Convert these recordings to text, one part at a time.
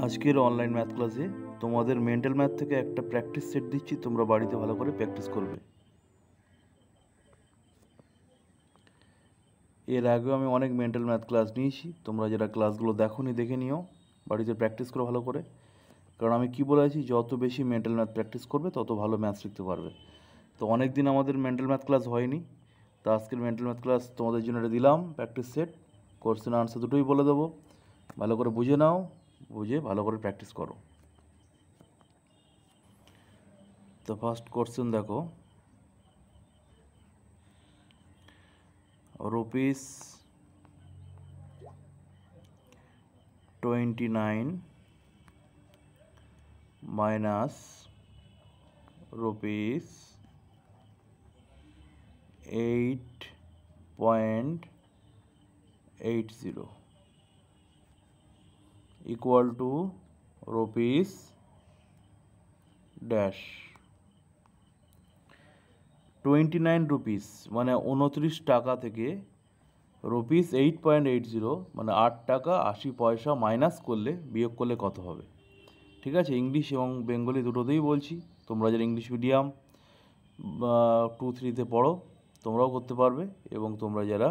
আজকের online math ক্লাসে তোমাদের মেন্টাল ম্যাথ থেকে একটা প্র্যাকটিস সেট দিচ্ছি, তোমরা বাড়িতে ভালো করে প্র্যাকটিস করবে। এর আগেও আমি অনেক মেন্টাল ম্যাথ ক্লাস নিয়েছি, তোমরা যারা ক্লাসগুলো দেখোনি দেখে নিও, বাড়িতে প্র্যাকটিস করো ভালো করে। কারণ আমি কি বলেছি, যত বেশি মেন্টাল ম্যাথ প্র্যাকটিস করবে তত ভালো ম্যাথ শিখতে পারবে। তো অনেক দিন আমাদের মেন্টাল ম্যাথ ক্লাস হয়নি, তো আজকের মেন্টাল ম্যাথ ক্লাস তোমাদের জন্য এটা দিলাম প্র্যাকটিস সেট। কোশ্চেন আনসার দুটোই বলে দেবো, ভালো করে বুঝে নাও, বুঝে ভালো করে প্র্যাকটিস করো। তো ফার্স্ট কোশ্চেন দেখো, rupees 29 minus rupees 8.80 equal to rupees dash 29 rupees মানে 29 টাকা থেকে রুপিস 8.80 মানে 8 টাকা 80 পয়সা মাইনাস করলে, বিয়োগ করলে কত হবে। ঠিক আছে, ইংলিশ এবং বেঙ্গলি দুটোতেই বলছি। তোমরা যারা ইংলিশ মিডিয়াম বা 2-3তে পড়ো তোমরাও করতে পারবে, এবং তোমরা যারা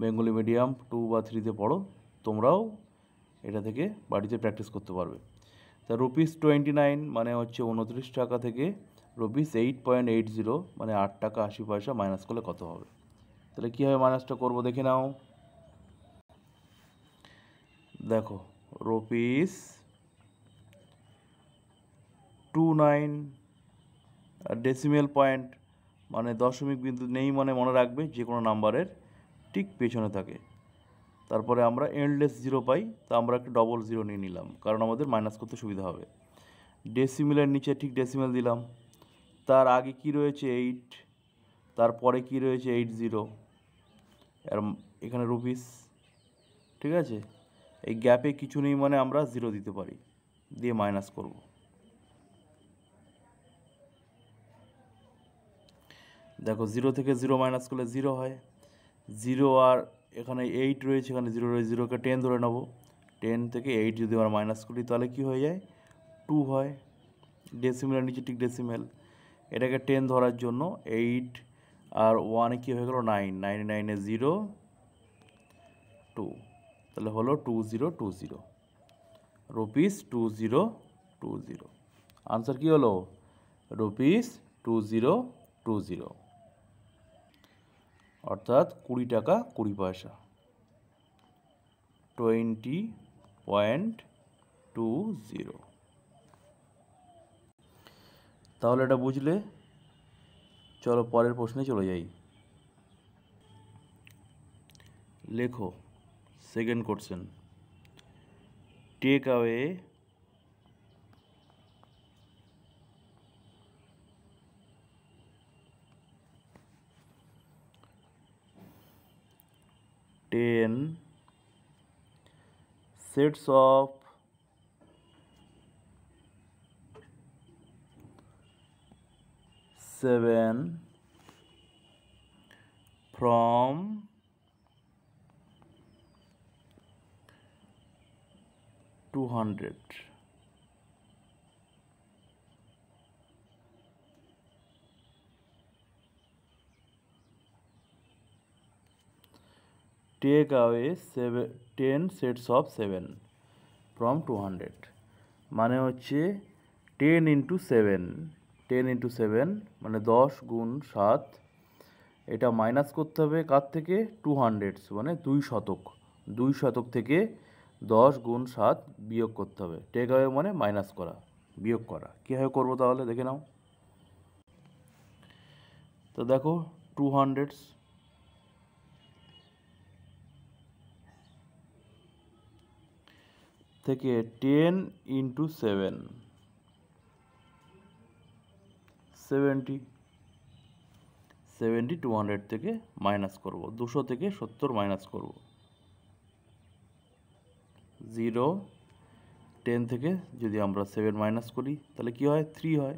বেঙ্গলি মিডিয়াম 2 বা 3তে পড়ো তোমরাও এটা থেকে বাড়িতে প্র্যাকটিস করতে পারবে। তা রুপিস 29 মানে হচ্ছে 29 টাকা থেকে রুপিস 8.80 মানে 8 টাকা 80 পয়সা মাইনাস করলে কত হবে। তাহলে কীভাবে মাইনাসটা করবো দেখে নাও। দেখো, রুপিস 29 আর ডেসিমেল পয়েন্ট মানে দশমিক বিন্দু নেই, মানে মনে রাখবে যে কোনো নাম্বারের ঠিক পেছনে থাকে। তারপরে আমরা এন্ডলেস জিরো পাই, তা আমরা একটা ডবল জিরো নিয়ে নিলাম, কারণ আমাদের মাইনাস করতে সুবিধা হবে। ডেসিমেলের নিচে ঠিক ডেসিমেল দিলাম, তার আগে কি রয়েছে 8, তারপরে কি রয়েছে 80, আর এখানে রুপিস। ঠিক আছে, এই গ্যাপে কিছু নেই মানে আমরা জিরো দিতে পারি, দিয়ে মাইনাস করব। দেখো, জিরো থেকে জিরো মাইনাস করলে জিরো হয়, জিরো আর এখানে 8 রয়েছে, এখানে জিরো রয়েছে, জিরোকে 10 ধরে নেব। 10 থেকে 8 যদি আমরা মাইনাস করি তাহলে কি হয়ে যায়, 2 হয়। ডেসিমেলের নিচে ঠিক ডেসিমেল, এটাকে 10 ধরার জন্য 8 আর 1 কী হয়ে গেল 9, 99 0 2, তাহলে হলো 2020 রুপিস 2020। আনসার কী হলো, রুপিস 2020, অর্থাৎ 20 টাকা 20 পয়সা, 20.20। তাহলে এটা বুঝলে, চলো পরের প্রশ্নে চলে যাই। লেখো second question, take away ten sets of 7 from 200. Take away 10 sets of 7 from 200 মানে হচ্ছে 10 into 7, 10 into 7 মানে 10 গুণ 7, এটা মাইনাস করতে হবে কার থেকে, 200 মানে 2 শতক, 2 শতক থেকে 10 গুণ 7 বিয়োগ করতে হবে। টেক অ্যাওয়ে মানে মাইনাস করা, বিয়োগ করা। কীভাবে করবো তাহলে দেখে নাও। তো দেখো, 200 থেকে 10 into 7 70, 200 থেকে মাইনাস করব, 200 থেকে 70 মাইনাস করব, 0, 10 থেকে যদি আমরা 7 মাইনাস করি তাহলে কি হয়, 3 হয়।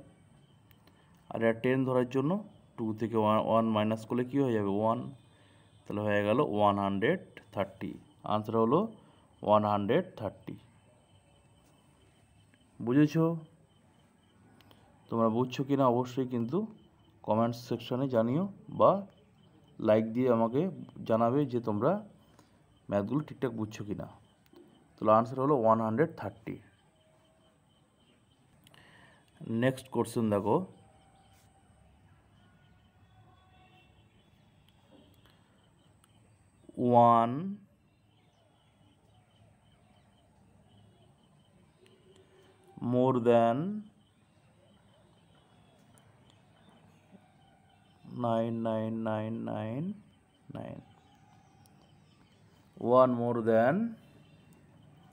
আর এটা 10 ধরার জন্য 2 থেকে 1 মাইনাস করলে কি হয়ে যাবে, 1, তাহলে হয়ে গেল 130। আনসার হলো 130। বুঝেছো? তোমরা বুঝছো কি না অবশ্যই কিন্তু কমেন্টস সেকশানে জানিও, বা লাইক দিয়ে আমাকে জানাবে যে তোমরা ম্যাথগুলো ঠিকঠাক বুঝছো কি না। তাহলে আনসার হলো 130। নেক্সট কোশ্চেন দেখো, 1 more than 99999, 1 more than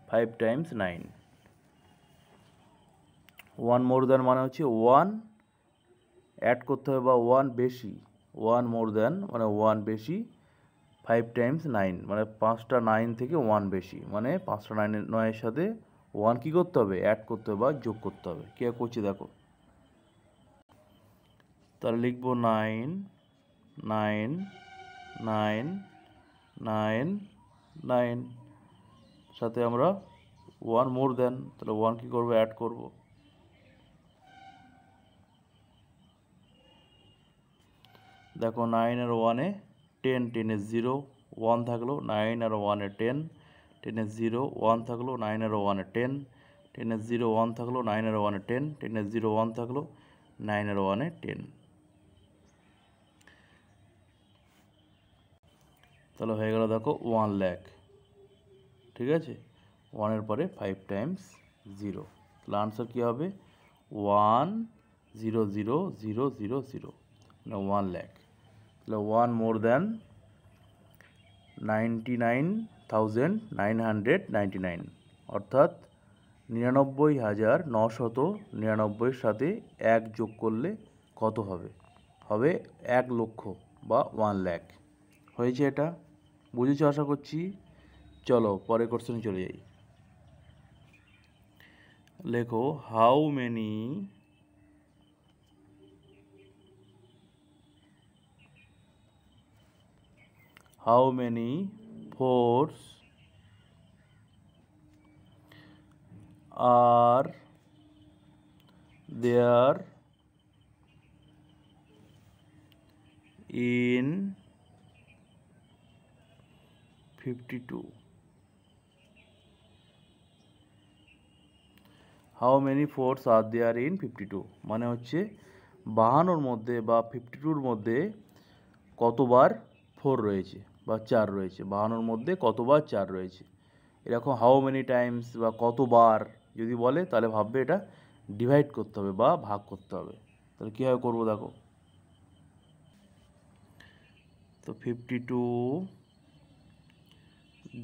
5 times 9। 1 more than মানে হচ্ছে 1 অ্যাড করতে হবে বা 1 বেশি, 1 more than মানে 1 বেশি, 5 times 9 মানে 5টা 9 থেকে 1 বেশি, মানে 5টা 9-এর সাথে 1 কী করতে হবে, অ্যাড করতে হবে বা যোগ করতে হবে। কে করছি দেখো, তাহলে লিখবো 9 9 9 9 9, সাথে আমরা 1 মোর দেন, তাহলে 1 কী করবো, অ্যাড করব। দেখো 9 আর 1-এ 10, 10-এ 0, 1 থাকলো, 9 আর 1-এ 10, 10-এ 0, 1 থাকলো, 9 আর 1-এ 10, 10-এ 0, 1 থাকলো, 9 আর 1-এ 10, 10-এ 0, 1 থাকলো, 9 আর 1-এ 10। তাহলে হয়ে গেল দেখো 1 লাখ। ঠিক আছে, 1-এর পরে 5 টাইমস 0, তাহলে আনসার কী হবে, 1,0,0,0,0, মানে 1 লাখ। তাহলে 1 মোর দ্যান 99,999, অর্থাৎ 99,999-এর সাথে 1 যোগ করলে কত হবে, হবে 1 লক্ষ বা 1 লাখ। হয়েছে? এটা বুঝেছো আশা করছি। চলো পরের কোশ্চেনে চলে যাই। লেখো how many fours are there in 52? How many fours are there in 52 মানে হচ্ছে 52-র মধ্যে বা 52-র মধ্যে কতবার 4 রয়েছে বা 4 রয়েছে, 52-র মধ্যে কতবার 4 রয়েছে। এরকম হাউ মেনি টাইমস বা কতবার যদি বলে তাহলে ভাববে এটা ডিভাইড করতে হবে বা ভাগ করতে হবে। তাহলে কীভাবে করবো দেখো, তো 52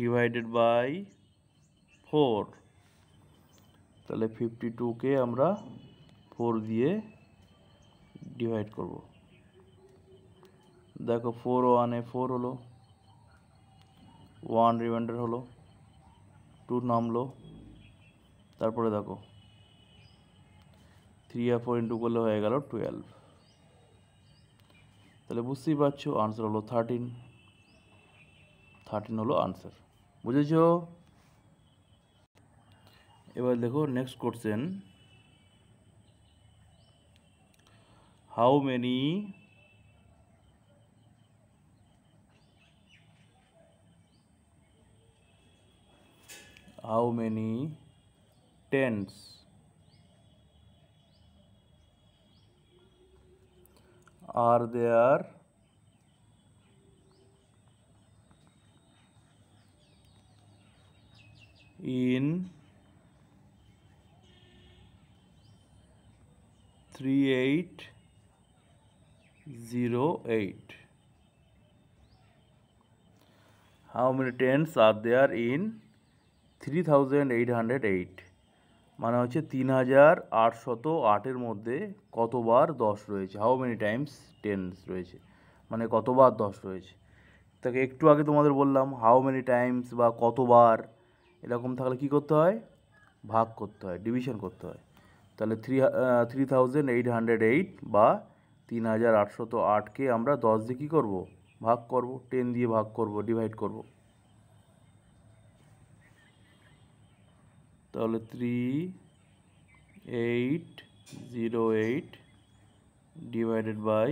ডিভাইডেড বাই 4, তাহলে 52-কে আমরা 4 দিয়ে ডিভাইড করব। দেখো 4 1-এ 4 হলো, 1 রিমাইন্ডার হলো, 2 নামলো, তারপরে দেখো 3 আর 4 ইন্টু করলে হয়ে গেল 12। তাহলে বুঝতেই পারছো আনসার হলো 13। 13 হলো আনসার। বুঝেছো? এবার দেখো next question, how many tens are there in 3808? How many tens are there in 3808? মানে হচ্ছে 3808-এর মধ্যে কতবার 10 রয়েছে, হাউ মেনি টাইমস টেন্স রয়েছে, মানে কতবার 10 রয়েছে। তাকে একটু আগে তোমাদের বললাম হাউ মেনি টাইমস বা কতবার এরকম থাকলে কী করতে হয়, ভাগ করতে হয়, ডিভিশন করতে হয়। তাহলে 3808 বা 3808-কে আমরা 10 দিয়ে কী করবো, ভাগ করব, 10 দিয়ে ভাগ করব, ডিভাইড করব। তাহলে 808 divided by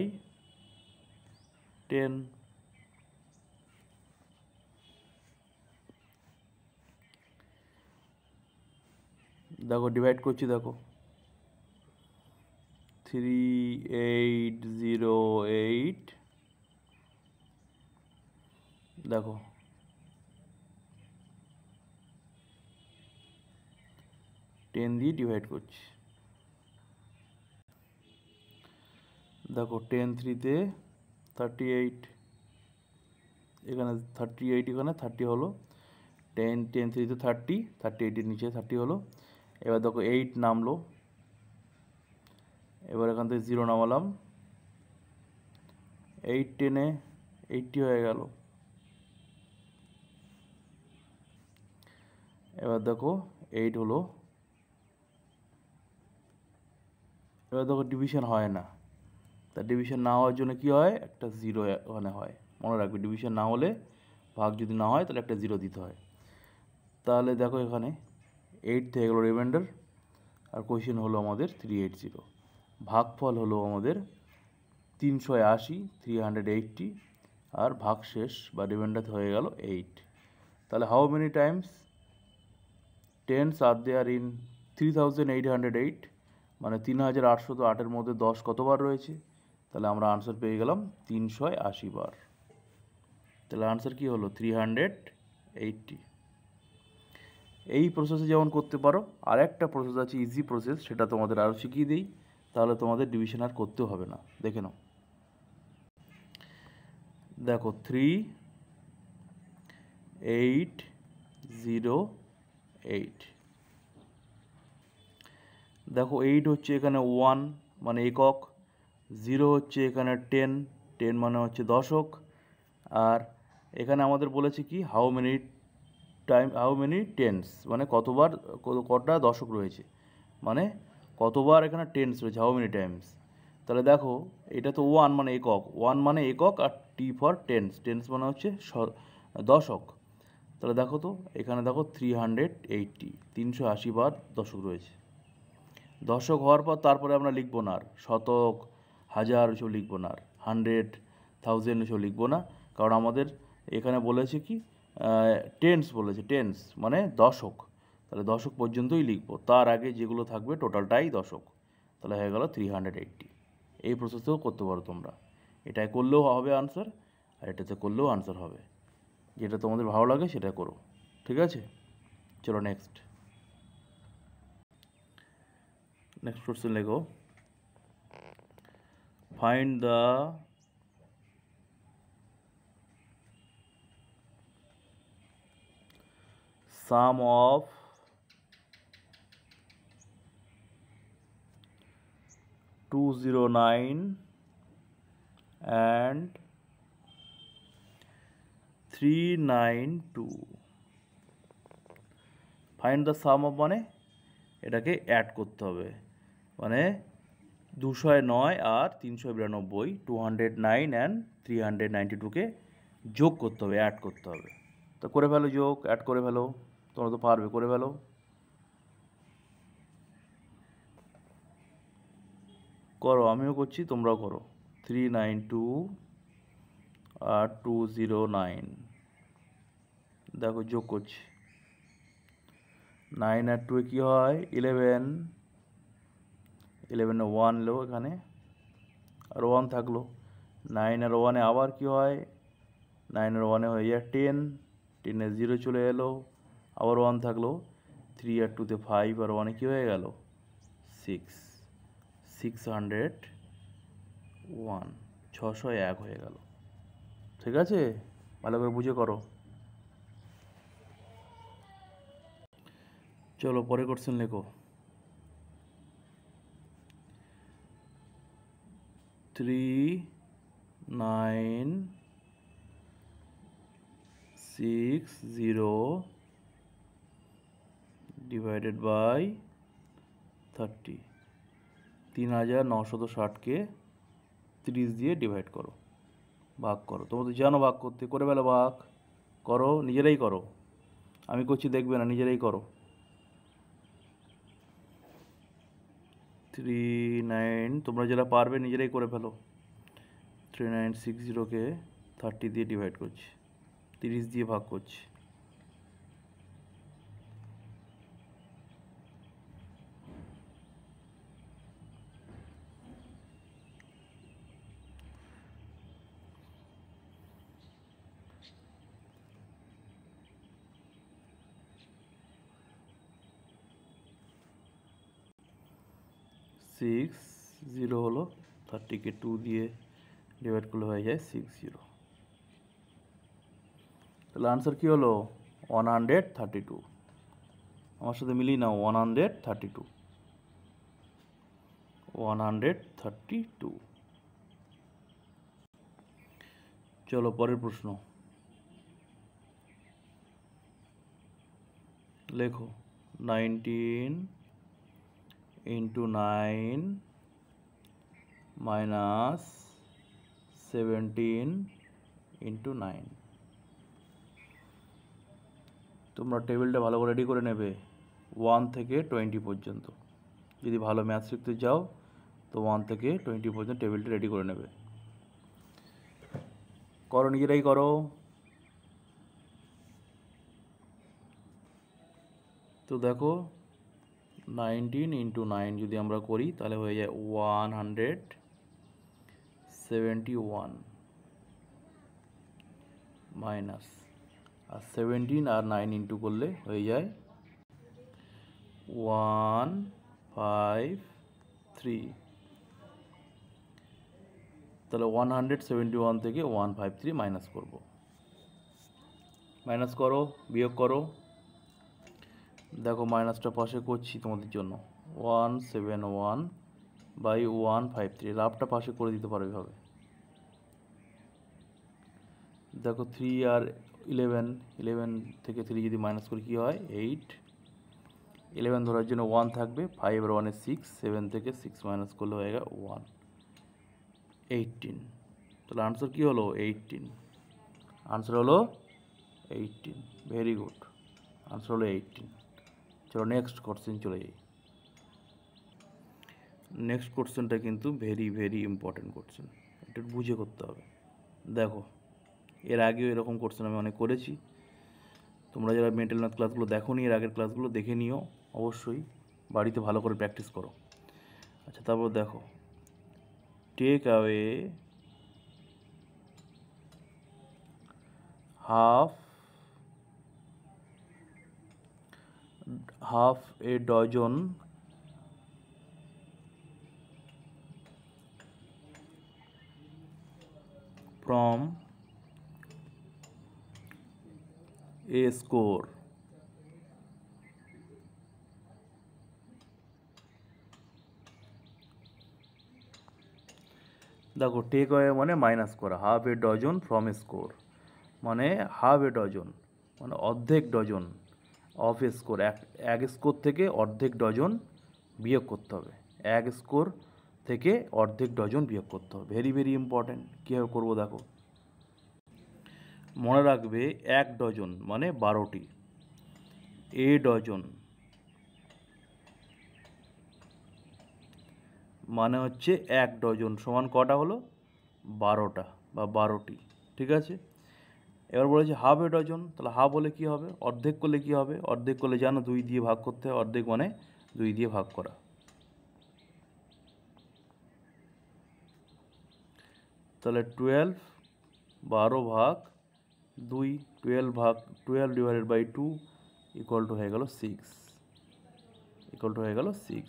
10. দেখো ডিভাইড করছি, দেখো 3808, দেখো 10 দিয়ে ডিভাইড করছি। দেখো 10 3-তে 38, এখানে 38, এখানে 30 হলো, 10 3-তে 30, 38-এর নিচে 30 হলো। এবার দেখো 8 নামলো, এবার এখান থেকে 0 নামালাম, 8 10-এ 80 হয়ে গেল। এবার দেখো 8 হলো, এবার দেখো ডিভিশন হয় না, তা ডিভিশন না হওয়ার জন্য কি হয়, একটা 0 ওখানে হয়, মনে রাখবে ডিভিশন না হলে, ভাগ যদি না হয় তাহলে একটা 0 দিতে হয়। তাহলে দেখো এখানে 8 থেকে গেলো রিমাইন্ডার, আর কোয়েশ্চেন হলো আমাদের 380, ভাগফল হলো আমাদের 380, 380, আর ভাগশেষ বা রিমাইন্ডার হয়ে গেল 8। তাহলে how many times tens are there in 3808, মানে 3808-এর মধ্যে 10 কতবার রয়েছে, তাহলে আমরা আনসার পেয়ে গেলাম 380 বার। তাহলে আনসার কি হলো 380। এই প্রসেসে যেমন করতে পারো, আর একটা প্রসেস আছে ইজি প্রসেস, সেটা তোমাদের আরও শিখিয়ে দিই, তাহলে তোমাদের ডিভিশন আর করতেও হবে না। দেখে নাও, দেখো 3808, দেখো 8 হচ্ছে এখানে 1 মানে একক, 0 হচ্ছে এখানে 10, 10 মানে হচ্ছে দশক, আর এখানে আমাদের বলেছে কি হাউ মেনি টেন্স, মানে কতবার কটা দশক রয়েছে, মানে কতবার এখানে টেন্স রয়েছে, হাউ মেনি টাইমস। তাহলে দেখো এটা তো 1 মানে একক, 1 মানে একক, আর টি ফর টেন্স, টেন্স মানে হচ্ছে দশক। তাহলে দেখো তো এখানে দেখো 380, 380 বার দশক রয়েছে। দশক হওয়ার পর তারপরে আমরা লিখবো না আর শতক, হাজার, এসব লিখবো না আর 100, 1000 এসব লিখবো না, কারণ আমাদের এখানে বলেছে কি টেন্স বলেছে, টেন্স মানে দশক, তাহলে দশক পর্যন্তই লিখবো, তার আগে যেগুলো থাকবে টোটালটাই দশক। তাহলে হয়ে গেল 380। এই প্রসেসেও করতে পারো তোমরা, এটাই করলেও হবে আনসার, আর এটাতে করলেও আনসার হবে, যেটা তোমাদের ভালো লাগে সেটা করো। ঠিক আছে, চলো নেক্সট কোশ্চেন লেখো, find the sum of 209 and 392। Find the some of মানে এটাকে অ্যাড করতে হবে, মানে 209 আর 392, 209 অ্যান্ড 392-কে যোগ করতে হবে, অ্যাড করতে হবে। তো করে ফেলো যোগ, অ্যাড করে ফেলো, তোমরা তো পারবে, করে ফেলো। করো, আমিও করছি, তোমরাও করো। 392 আর 209, দেখো যোগ করছি, 9 আর 2 কী হয় 11, 11-এ 1 লো এখানে, আর 1 থাকলো, 9 আর 1-এ আবার কী হয়, 9 আর 1-এ হয়ে যায় 10, 10-এ 0 চলে এলো, আবার 1 থাকলো, 3 আর 2-তে 5, আর 1-এ কী হয়ে গেল 6, 601, 601 হয়ে গেল। ঠিক আছে, ভালো করে বুঝে করো। চলো পরে কোশ্চেন লেখো, 3960 ডিভাইডেড বাই 30, 3960-কে 30 দিয়ে ডিভাইড করো, ভাগ করো। তোমরা তো জানো ভাগ করতে, করে ফেলো, ভাগ করো, নিজেরাই করো, আমি করছি দেখবে না, নিজেরাই করো। 39, তোমরা যারা পারবে নিজেরাই করে ফেলো। 3960-কে 30 দিয়ে ডিভাইড করছি, 30 দিয়ে ভাগ করছি। সিক্স জিরো হলো, 30-কে 2 দিয়ে ডিভাইড করলে হয়ে যায় 60। তাহলে আনসার কী হলো? 132। আমার সাথে মিলিয়ে নাও, 132, 132। চলো পরের প্রশ্ন লেখো। 19 into 9 minus 17 into 9। তোমরা টেবিলটা ভালো করে রেডি করে নেবে 1 থেকে 20 পর্যন্ত। যদি ভালো ম্যাথ শিখতে চাও তো 1 থেকে 20 পর্যন্ত টেবিলটা রেডি করে নেবে। করো, নিজেরাই করো। তো দেখো 19 into 9 যদি আমরা করি তাহলে হয়ে যায় 171 মাইনাস, আর 17 আর 9 ইন্টু করলে হয়ে যায় 153। তাহলে 171 থেকে 153 মাইনাস করব। মাইনাস করো, বিয়োগ করো। দেখো মাইনাসটা পাশে করছি তোমাদের জন্য। 171/153, লাভটা পাশে করে দিতে পারো এভাবে। দেখো 3 আর 11 থেকে 3 যদি মাইনাস করি কী হয়? 8। 11 ধরার জন্য 1 থাকবে, 5 আর 1 6, 7 থেকে 6 মাইনাস করলে হয়ে গেল 1, 18। তাহলে আনসার কী হলো? 18। আনসার হলো 18। ভেরি গুড, আনসার হলো 18। চলো নেক্সট কোশ্চেন চলে যাই। নেক্সট কোশ্চেনটা কিন্তু ভেরি ভেরি ইম্পর্টেন্ট কোশ্চেন, এটা বুঝে করতে হবে। দেখো এর আগেও এরকম কোশ্চেন আমি অনেক করেছি। তোমরা যারা মেন্টাল ম্যাথ ক্লাসগুলো দেখো নি, এর আগের ক্লাসগুলো দেখে নিও অবশ্যই, বাড়িতে ভালো করে প্র্যাকটিস করো। আচ্ছা তারপর দেখো, take away half a dozen from a score। দেখো টেক অ্যাওয়ে মানে মাইনাস করা, half a dozen from a score মানে হাফ এ ডজন মানে অর্ধেক ডজন, অফ এ স্কোর এক স্কোর থেকে অর্ধেক ডজন বিয়োগ করতে হবে। এক স্কোর থেকে অর্ধেক ডজন বিয়োগ করতে হবে। Very very important. কীভাবে করবো দেখো, মনে রাখবে 1 ডজন মানে 12টি, এ ডজন মানে হচ্ছে 1 ডজন সমান কটা হলো? 12টা বা 12টি, ঠিক আছে। এবার বলেছে হাফ এ ডজন, তাহলে হাফ হলে কী হবে? অর্ধেক করলে কী হবে? অর্ধেক করলে জানো 2 দিয়ে ভাগ করতে হয়, অর্ধেক মানে 2 দিয়ে ভাগ করা। তাহলে 12, 12 ভাগ 2, 12 ডিভাইডেড বাই 2 ইকুয়াল টু হয়ে গেল 6, ইকুয়াল টু হয়ে গেল 6।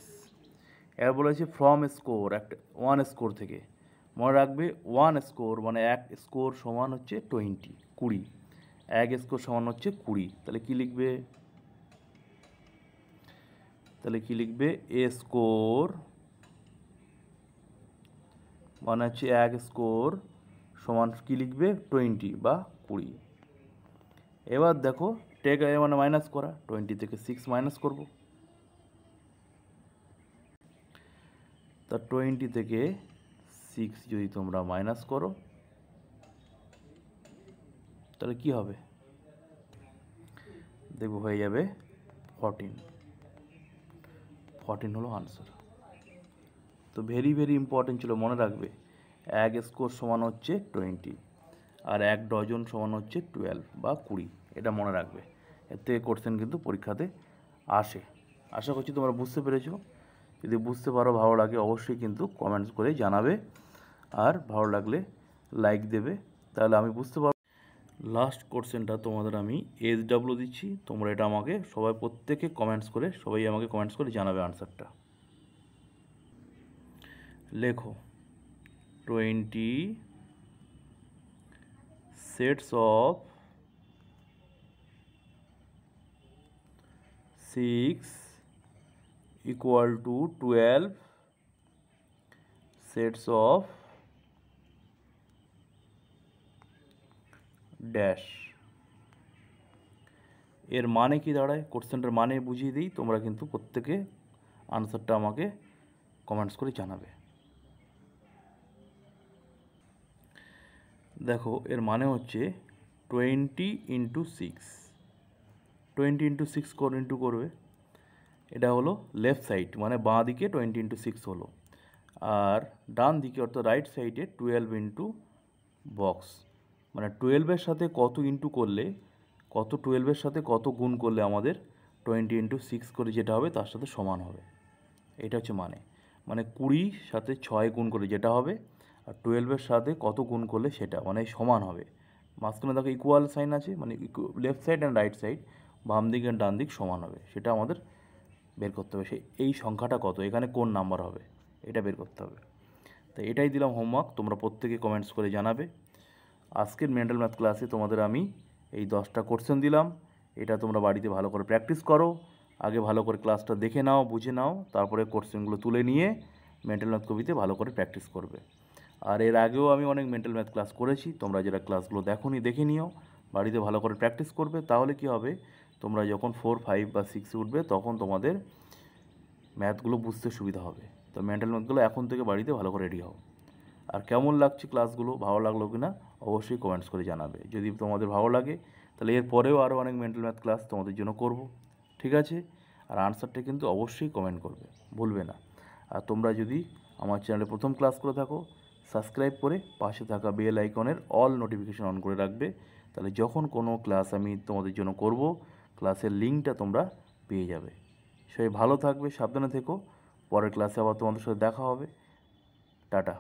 এবার বলেছে ফ্রম স্কোর, একটা 1 স্কোর থেকে। মনে রাখবে 1 স্কোর মানে 1 স্কোর সমান হচ্ছে 20। 1 স্কোর সমান হচ্ছে 20। তাহলে কি লিখবে? এ স্কোর মানে হচ্ছে 1 স্কোর সমান কি লিখবে? 20 বা 20। এবার দেখো টেক অ্যাওয়ে মানে মাইনাস করা, 20 থেকে 6 মাইনাস করব। তা 20 থেকে 6 যদি তোমরা মাইনাস করো তাহলে কি হবে? দেখবো হয়ে যাবে 14। 14 হলো আনসার। তো ভেরি ভেরি ইম্পর্টেন্ট ছিল, মনে রাখবে। এক স্কোর সমান হচ্ছে 20 আর এক ডজন সমান হচ্ছে 12 বা 20, এটা মনে রাখবে। এর থেকে কোশ্চেন কিন্তু পরীক্ষাতে আসে। আশা করছি তোমরা বুঝতে পেরেছো। যদি বুঝতে পারো, ভালো লাগে, অবশ্যই কিন্তু কমেন্টস করে জানাবে, আর ভালো লাগলে লাইক দেবে, তাহলে আমি বুঝতে পারবো। লাস্ট কোশ্চেনটা তোমাদের আমি SW দিচ্ছি, তোমরা এটা আমাকে সবাই প্রত্যেকে সবাই আমাকে কমেন্টস করে জানাবে আনসারটা। লেখো 20 sets of 6 equal to 12 sets of dash. এর মানে কি দাঁড়ায়, কোশ্চেনটার মানে বুঝিয়ে দিই, তোমরা কিন্তু প্রত্যেকে আনসারটা আমাকে কমেন্টস করে জানাবে। দেখো, এর মানে হচ্ছে 20 × 6, 20 × 6 ইন্টু করবে, এটা হলো লেফট সাইড, মানে বাঁ দিকে 20 × 6 হলো, আর ডান দিকে অর্থাৎ রাইট সাইডে 12 ইন্টু বক্স, মানে 12-এর সাথে কত ইন্টু করলে, 12-এর সাথে কত গুণ করলে আমাদের 20 × 6 করে যেটা হবে তার সাথে সমান হবে, এটা হচ্ছে মানে 20 সাথে 6 গুণ করে যেটা হবে, আর 12-এর সাথে কত গুণ করলে সেটা মানে সমান হবে। মাঝখানে দেখো ইকুয়াল সাইন আছে, মানে left side and right side, বাম দিক অ্যান্ড ডান দিক সমান হবে, সেটা আমাদের বের করতে হবে। এই সংখ্যাটা কত, এখানে কোন নাম্বার হবে, এটা বের করতে হবে। তাই এটাই দিলাম হোমওয়ার্ক, তোমরা প্রত্যেকে কমেন্টস করে জানাবে। আজকের মেন্টাল ম্যাথ ক্লাসে তোমাদের আমি এই 10টা কোশ্চেন দিলাম, এটা তোমরা বাড়িতে ভালো করে প্র্যাকটিস করো। আগে ভালো করে ক্লাসটা দেখে নাও, বুঝে নাও, তারপরে কোশ্চেনগুলো তুলে নিয়ে মেন্টাল ম্যাথ কবিতে ভালো করে প্র্যাকটিস করবে। আর এর আগেও আমি অনেক মেন্টাল ম্যাথ ক্লাস করেছি, তোমরা যারা ক্লাসগুলো দেখোনি দেখে নিও, বাড়িতে ভালো করে প্র্যাকটিস করবে, তাহলে কি হবে, তোমরা যখন 4, 5 বা 6 উঠবে তখন তোমাদের ম্যাথগুলো বুঝতে সুবিধা হবে। তো মেন্টাল ম্যাথগুলো এখন থেকে বাড়িতে ভালো করে রেডি হও। আর কেমন লাগছে ক্লাসগুলো, ভালো লাগলো কি না অবশ্যই কমেন্টস করে জানাবে। যদি তোমাদের ভালো লাগে তাহলে এর পরেও আরও অনেক মেন্টাল ম্যাথ ক্লাস তোমাদের জন্য করব, ঠিক আছে? আর আনসারটা কিন্তু অবশ্যই কমেন্ট করবে, ভুলবে না। আর তোমরা যদি আমার চ্যানেলে প্রথম ক্লাস করে থাকো, সাবস্ক্রাইব করে পাশে থাকা বেল আইকনের অল নোটিফিকেশন অন করে রাখবে, তাহলে যখন কোনো ক্লাস আমি তোমাদের জন্য করব, ক্লাসের লিঙ্কটা তোমরা পেয়ে যাবে। সবাই ভালো থাকবে, সাবধানে থেকো, পরের ক্লাসে আবার তোমাদের সাথে দেখা হবে। টাটা।